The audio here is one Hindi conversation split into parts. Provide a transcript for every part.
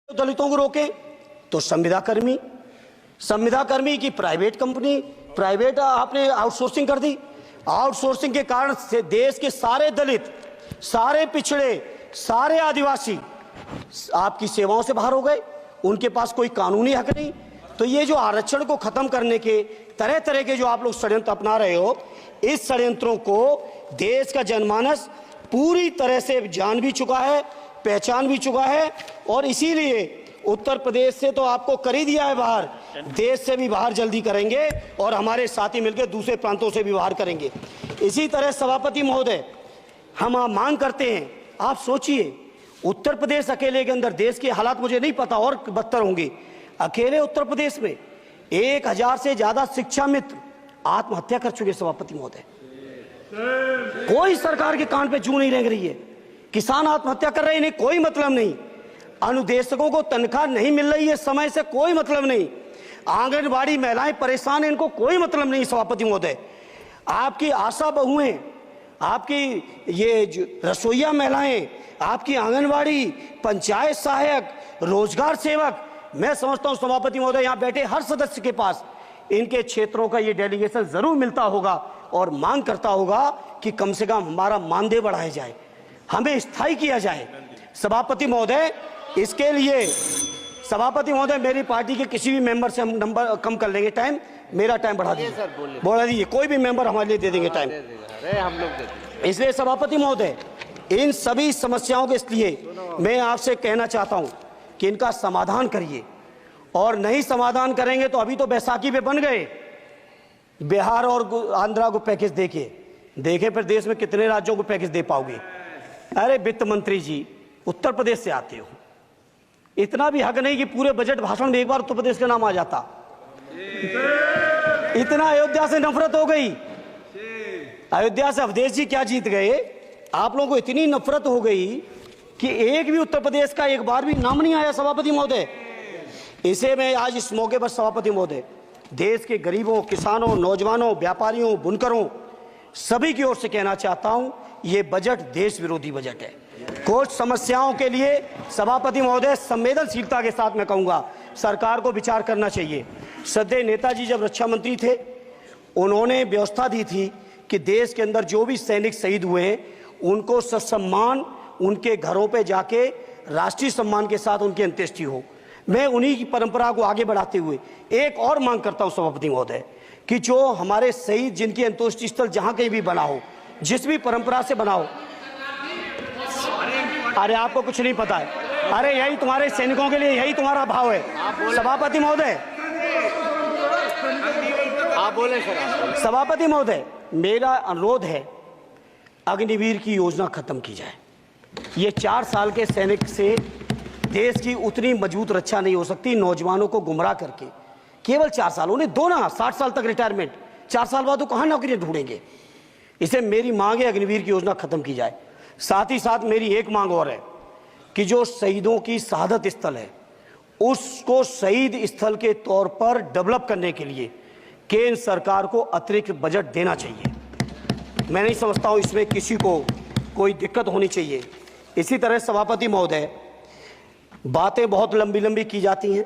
दलितों को रोके तो संविदा कर्मी की प्राइवेट कंपनी, प्राइवेट आपने आउटसोर्सिंग कर दी। आउटसोर्सिंग के कारण से देश के सारे दलित, सारे पिछड़े, सारे आदिवासी आपकी सेवाओं से बाहर हो गए। उनके पास कोई कानूनी हक नहीं। तो ये जो आरक्षण को खत्म करने के तरह तरह के जो आप लोग षड्यंत्र अपना रहे हो, इस षड्यंत्रों को देश का जनमानस पूरी तरह से जान भी चुका है, पहचान भी चुका है। और इसीलिए उत्तर प्रदेश से तो आपको कर ही दिया है बाहर, देश से भी बाहर जल्दी करेंगे और हमारे साथी मिलकर दूसरे प्रांतों से भी बाहर करेंगे। इसी तरह सभापति महोदय, हम मांग करते हैं, आप सोचिए उत्तर प्रदेश अकेले के अंदर, देश के हालात मुझे नहीं पता और बदतर होंगे, अकेले उत्तर प्रदेश में 1000 से ज्यादा शिक्षा मित्र आत्महत्या कर चुके। सभापति महोदय, कोई सरकार के कान पे जू नहीं रेंग रही है। किसान आत्महत्या कर रहे हैं, इन्हें कोई मतलब नहीं। अनुदेशकों को तनख्वाह नहीं मिल रही है समय से, कोई मतलब नहीं। आंगनबाड़ी महिलाएं परेशान हैं, इनको कोई मतलब नहीं। सभापति महोदय, आपकी आशा बहुएं, आपकी ये रसोईया महिलाएं, आपकी आंगनबाड़ी, पंचायत सहायक, रोजगार सेवक, मैं समझता हूं सभापति महोदय यहां बैठे हर सदस्य के पास इनके क्षेत्रों का ये डेलीगेशन जरूर मिलता होगा और मांग करता होगा कि कम से कम हमारा मानदेय बढ़ाया जाए, हमें स्थायी किया जाए। सभापति महोदय, इसके लिए सभापति महोदय मेरी पार्टी के किसी भी मेंबर से हम नंबर कम कर लेंगे, टाइम, मेरा टाइम बढ़ा दीजिए, बढ़ा दीजिए, कोई भी मेंबर हमारे लिए दे देंगे टाइम, हम लोग देते। इसलिए सभापति महोदय, इन सभी समस्याओं के लिए मैं आपसे कहना चाहता हूं कि इनका समाधान करिए, और नहीं समाधान करेंगे तो अभी तो बैसाखी पे बन गए, बिहार और आंध्रा को पैकेज देखे फिर देश में कितने राज्यों को पैकेज दे पाओगे। अरे वित्त मंत्री जी, उत्तर प्रदेश से आते हो, इतना भी हक नहीं कि पूरे बजट भाषण में एक बार उत्तर प्रदेश का नाम आ जाता। इतना अयोध्या से नफरत हो गई, अयोध्या से अवधेश जी क्या जीत गए, आप लोगों को इतनी नफरत हो गई कि एक भी उत्तर प्रदेश का एक बार भी नाम नहीं आया। सभापति महोदय, इसे मैं आज इस मौके पर सभापति महोदय देश के गरीबों, किसानों, नौजवानों, व्यापारियों, बुनकरों सभी की ओर से कहना चाहता हूं, ये बजट देश विरोधी बजट है। कुछ समस्याओं के लिए सभापति महोदय संवेदनशीलता के साथ मैं कहूंगा सरकार को विचार करना चाहिए। श्रद्धेय नेताजी जब रक्षा मंत्री थे, उन्होंने व्यवस्था दी थी कि देश के अंदर जो भी सैनिक शहीद हुए हैं उनको ससम्मान उनके घरों पे जाके राष्ट्रीय सम्मान के साथ उनकी अंत्येष्टि हो। मैं उन्हीं की परंपरा को आगे बढ़ाते हुए एक और मांग करता हूं सभापति महोदय कि जो हमारे शहीद जिनकी अंत्येष्टि स्थल जहां कहीं भी बना हो, जिस भी परंपरा से बना हो, अरे आपको कुछ नहीं पता है, अरे यही तुम्हारे सैनिकों के लिए, यही तुम्हारा भाव है। सभापति महोदय, आप बोले सर। सभापति महोदय, मेरा अनुरोध है अग्निवीर की योजना खत्म की जाए। ये 4 साल के सैनिक से देश की उतनी मजबूत रक्षा नहीं हो सकती। नौजवानों को गुमराह करके केवल 4 साल, उन्हें दो ना 60 साल तक रिटायरमेंट, 4 साल बाद वो कहां नौकरियां ढूंढेंगे। इसे मेरी मांग है अग्निवीर की योजना खत्म की जाए। साथ ही साथ मेरी एक मांग और है कि जो शहीदों की शहादत स्थल है उसको शहीद स्थल के तौर पर डेवलप करने के लिए केंद्र सरकार को अतिरिक्त बजट देना चाहिए। मैं नहीं समझता हूं इसमें किसी को कोई दिक्कत होनी चाहिए। इसी तरह सभापति महोदय, बातें बहुत लंबी लंबी की जाती हैं,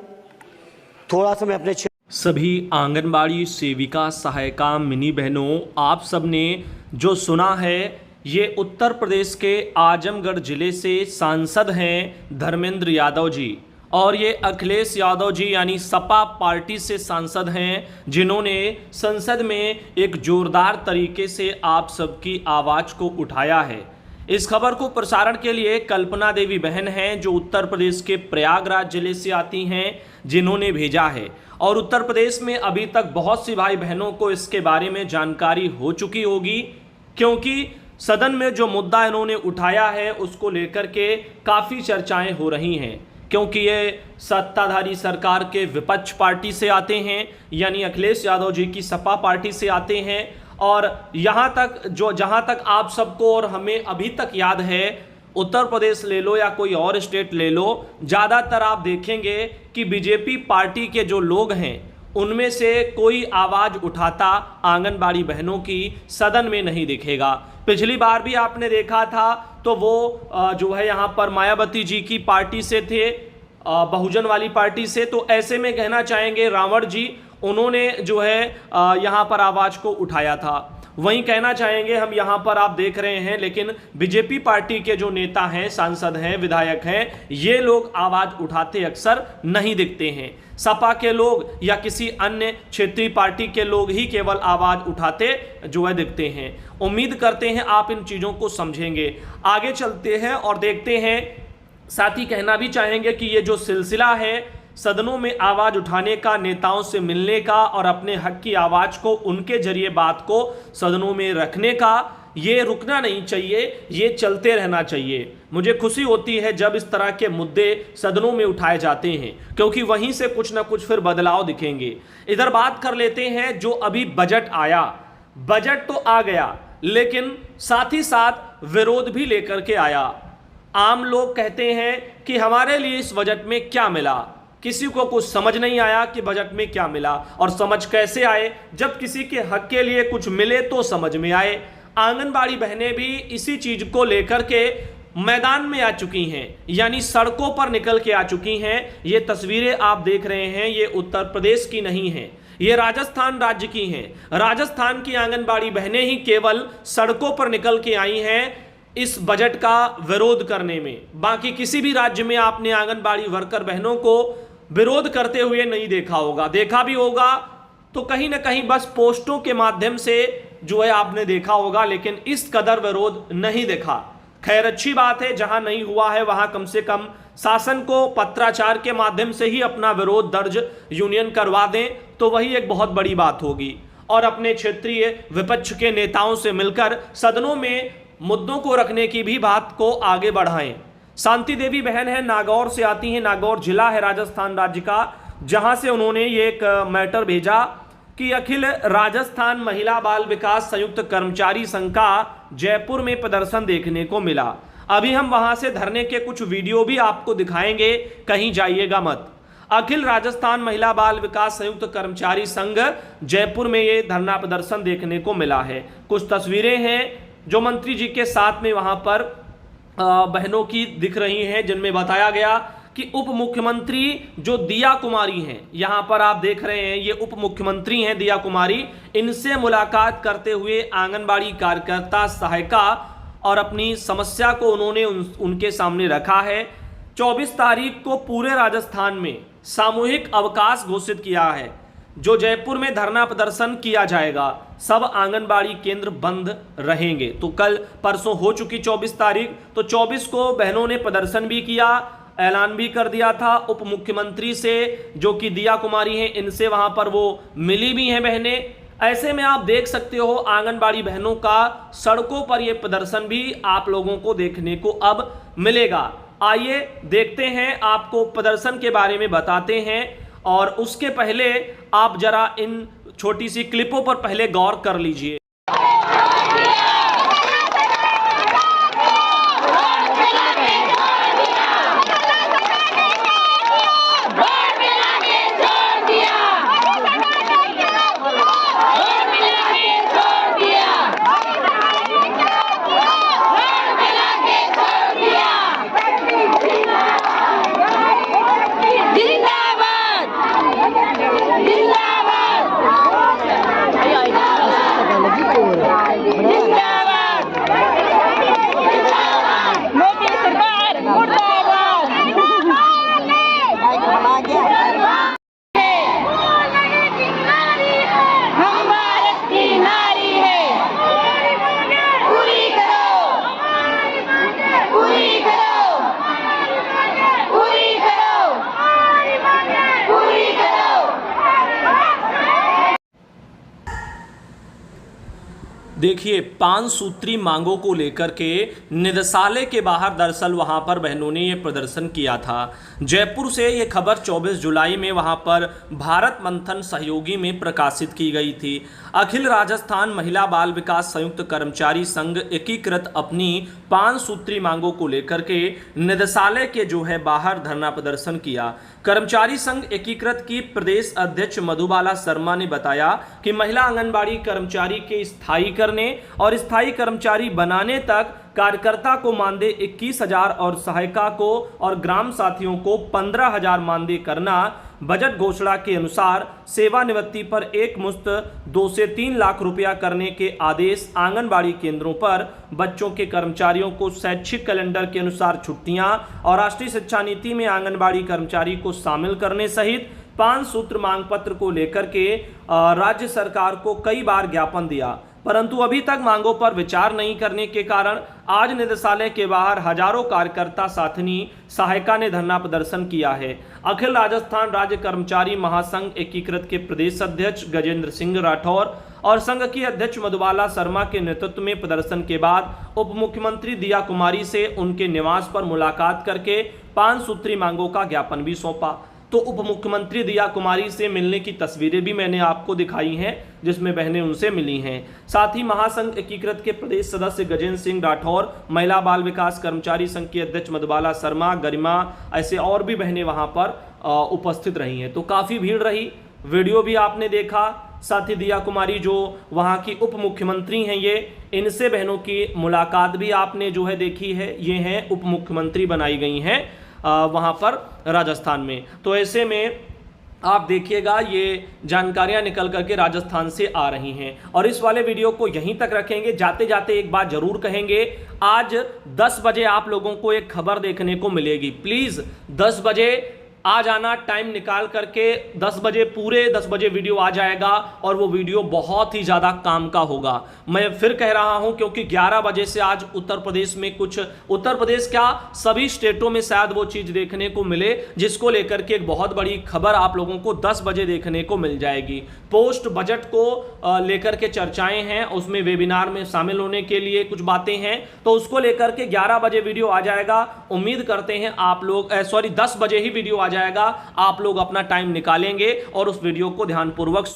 थोड़ा सा मैं अपने सभी आंगनबाड़ी सेविका, सहायिका, मिनी बहनों, आप सब ने जो सुना है, ये उत्तर प्रदेश के आजमगढ़ जिले से सांसद हैं धर्मेंद्र यादव जी, और ये अखिलेश यादव जी यानी सपा पार्टी से सांसद हैं, जिन्होंने संसद में एक जोरदार तरीके से आप सबकी आवाज़ को उठाया है। इस खबर को प्रसारण के लिए कल्पना देवी बहन हैं, जो उत्तर प्रदेश के प्रयागराज जिले से आती हैं, जिन्होंने भेजा है। और उत्तर प्रदेश में अभी तक बहुत सी भाई बहनों को इसके बारे में जानकारी हो चुकी होगी, क्योंकि सदन में जो मुद्दा इन्होंने उठाया है उसको लेकर के काफ़ी चर्चाएं हो रही हैं, क्योंकि ये सत्ताधारी सरकार के विपक्ष पार्टी से आते हैं, यानी अखिलेश यादव जी की सपा पार्टी से आते हैं। और जहाँ तक आप सबको और हमें अभी तक याद है, उत्तर प्रदेश ले लो या कोई और स्टेट ले लो, ज़्यादातर आप देखेंगे कि बीजेपी पार्टी के जो लोग हैं उनमें से कोई आवाज़ उठाता आंगनबाड़ी बहनों की सदन में नहीं दिखेगा। पिछली बार भी आपने देखा था तो वो जो है यहाँ पर मायावती जी की पार्टी से थे, बहुजन वाली पार्टी से। तो ऐसे में कहना चाहेंगे रावण जी उन्होंने जो है यहाँ पर आवाज को उठाया था। वहीं कहना चाहेंगे हम यहाँ पर आप देख रहे हैं, लेकिन बीजेपी पार्टी के जो नेता हैं, सांसद हैं, विधायक हैं, ये लोग आवाज उठाते अक्सर नहीं दिखते हैं। सपा के लोग या किसी अन्य क्षेत्रीय पार्टी के लोग ही केवल आवाज उठाते जो है दिखते हैं। उम्मीद करते हैं आप इन चीजों को समझेंगे। आगे चलते हैं और देखते हैं। साथ ही कहना भी चाहेंगे कि ये जो सिलसिला है सदनों में आवाज उठाने का, नेताओं से मिलने का और अपने हक की आवाज को उनके जरिए बात को सदनों में रखने का, ये रुकना नहीं चाहिए, ये चलते रहना चाहिए। मुझे खुशी होती है जब इस तरह के मुद्दे सदनों में उठाए जाते हैं, क्योंकि वहीं से कुछ ना कुछ फिर बदलाव दिखेंगे। इधर बात कर लेते हैं जो अभी बजट आया। बजट तो आ गया, लेकिन साथ ही साथ विरोध भी लेकर के आया। आम लोग कहते हैं कि हमारे लिए इस बजट में क्या मिला। किसी को कुछ समझ नहीं आया कि बजट में क्या मिला, और समझ कैसे आए, जब किसी के हक के लिए कुछ मिले तो समझ में आए। आंगनबाड़ी बहनें भी इसी चीज को लेकर के मैदान में आ चुकी हैं, यानी सड़कों पर निकल के आ चुकी हैं। ये तस्वीरें आप देख रहे हैं, ये उत्तर प्रदेश की नहीं हैं, ये राजस्थान राज्य की हैं। राजस्थान की आंगनबाड़ी बहनें ही केवल सड़कों पर निकल के आई हैं इस बजट का विरोध करने में। बाकी किसी भी राज्य में आपने आंगनबाड़ी वर्कर बहनों को विरोध करते हुए नहीं देखा होगा। देखा भी होगा तो कहीं ना कहीं बस पोस्टों के माध्यम से जो है आपने देखा होगा, लेकिन इस कदर विरोध नहीं देखा। खैर, अच्छी बात है, जहां नहीं हुआ है वहां कम से कम शासन को पत्राचार के माध्यम से ही अपना विरोध दर्ज यूनियन करवा दें, तो वही एक बहुत बड़ी बात होगी। और अपने क्षेत्रीय विपक्ष के नेताओं से मिलकर सदनों में मुद्दों को रखने की भी बात को आगे बढ़ाएं। शांति देवी बहन है, नागौर से आती हैं। नागौर जिला है राजस्थान राज्य का, जहां से उन्होंने ये एक मैटर भेजा कि अखिल राजस्थान महिला बाल विकास संयुक्त कर्मचारी संघ का जयपुर में प्रदर्शन देखने को मिला। अभी हम वहां से धरने के कुछ वीडियो भी आपको दिखाएंगे, कहीं जाइएगा मत। अखिल राजस्थान महिला बाल विकास संयुक्त कर्मचारी संघ जयपुर में ये धरना प्रदर्शन देखने को मिला है। कुछ तस्वीरें हैं जो मंत्री जी के साथ में वहां पर बहनों की दिख रही हैं, जिनमें बताया गया कि उप मुख्यमंत्री जो दिया कुमारी हैं, यहां पर आप देख रहे हैं ये उप मुख्यमंत्री हैं दिया कुमारी, इनसे मुलाकात करते हुए आंगनबाड़ी कार्यकर्ता सहायिका और अपनी समस्या को उन्होंने उनके सामने रखा है। 24 तारीख को पूरे राजस्थान में सामूहिक अवकाश घोषित किया है, जो जयपुर में धरना प्रदर्शन किया जाएगा। सब आंगनबाड़ी केंद्र बंद रहेंगे। तो कल परसों हो चुकी 24 तारीख, तो 24 को बहनों ने प्रदर्शन भी किया, ऐलान भी कर दिया था। उप मुख्यमंत्री से जो कि दिया कुमारी हैं, इनसे वहां पर वो मिली भी हैं बहनें। ऐसे में आप देख सकते हो आंगनबाड़ी बहनों का सड़कों पर ये प्रदर्शन भी आप लोगों को देखने को अब मिलेगा। आइए देखते हैं, आपको प्रदर्शन के बारे में बताते हैं, और उसके पहले आप जरा इन छोटी सी क्लिपों पर पहले गौर कर लीजिए। देखिए, 5 सूत्री मांगों को लेकर के निदेशालय के बाहर दरअसल वहां पर बहनों ने ये प्रदर्शन किया था। जयपुर से ये खबर 24 जुलाई में वहां पर भारत मंथन सहयोगी में प्रकाशित की गई थी। अखिल राजस्थान महिला बाल विकास संयुक्त कर्मचारी संघ एकीकृत अपनी 5 सूत्री मांगों को लेकर के निदेशालय के जो है बाहर धरना प्रदर्शन किया। कर्मचारी संघ एकीकृत की प्रदेश अध्यक्ष मधुबाला शर्मा ने बताया कि महिला आंगनबाड़ी कर्मचारी के स्थायीकरण करने और स्थायी कर्मचारी बनाने तक कार्यकर्ता को मानदेय 21,000 और सहायिका को और ग्राम साथियों को 15,000 मानदेय करना। बजट घोषणा के अनुसार सेवानिवृत्ति पर एक मुश्त 2 से 3 लाख रुपया करने के आदेश। आंगनबाड़ी केंद्रों पर बच्चों के कर्मचारियों को शैक्षिक कैलेंडर के अनुसार छुट्टियां और राष्ट्रीय शिक्षा नीति में आंगनबाड़ी कर्मचारी को शामिल करने सहित 5 सूत्र मांग पत्र को लेकर के राज्य सरकार को कई बार ज्ञापन दिया, परंतु अभी तक मांगों पर विचार नहीं करने के कारण आज निदेशालय के बाहर हजारों कार्यकर्ता साथनी सहायिका ने धरना प्रदर्शन किया है। अखिल राजस्थान राज्य कर्मचारी महासंघ एकीकृत के प्रदेश अध्यक्ष गजेंद्र सिंह राठौर और संघ की अध्यक्ष मधुबाला शर्मा के नेतृत्व में प्रदर्शन के बाद उप मुख्यमंत्री दिया कुमारी से उनके निवास पर मुलाकात करके 5 सूत्री मांगों का ज्ञापन भी सौंपा। तो उप मुख्यमंत्री दिया कुमारी से मिलने की तस्वीरें भी मैंने आपको दिखाई हैं, जिसमें बहनें उनसे मिली हैं। साथ ही महासंघ एकीकृत के प्रदेश सदस्य गजेंद्र सिंह राठौर, महिला बाल विकास कर्मचारी संघ की अध्यक्ष मधुबाला शर्मा, गरिमा, ऐसे और भी बहनें वहां पर उपस्थित रही हैं। तो काफी भीड़ रही, वीडियो भी आपने देखा। साथ ही दिया कुमारी जो वहां की उप मुख्यमंत्री हैं, ये इनसे बहनों की मुलाकात भी आपने जो है देखी है। ये हैं उप मुख्यमंत्री बनाई गई हैं वहां पर राजस्थान में। तो ऐसे में आप देखिएगा ये जानकारियां निकल करके राजस्थान से आ रही हैं। और इस वाले वीडियो को यहीं तक रखेंगे। जाते जाते एक बात जरूर कहेंगे, आज 10 बजे आप लोगों को एक खबर देखने को मिलेगी। प्लीज 10 बजे आ जाना, टाइम निकाल करके 10 बजे, पूरे 10 बजे वीडियो आ जाएगा और वो वीडियो बहुत ही ज़्यादा काम का होगा। मैं फिर कह रहा हूं क्योंकि 11 बजे से आज उत्तर प्रदेश में कुछ, उत्तर प्रदेश क्या सभी स्टेटों में शायद वो चीज़ देखने को मिले, जिसको लेकर के एक बहुत बड़ी खबर आप लोगों को 10 बजे देखने को मिल जाएगी। पोस्ट बजट को लेकर के चर्चाएं हैं, उसमें वेबिनार में शामिल होने के लिए कुछ बातें हैं, तो उसको लेकर के 11 बजे वीडियो आ जाएगा। उम्मीद करते हैं आप लोग 10 बजे ही वीडियो आ जाएगा। आप लोग अपना टाइम निकालेंगे और उस वीडियो को ध्यानपूर्वक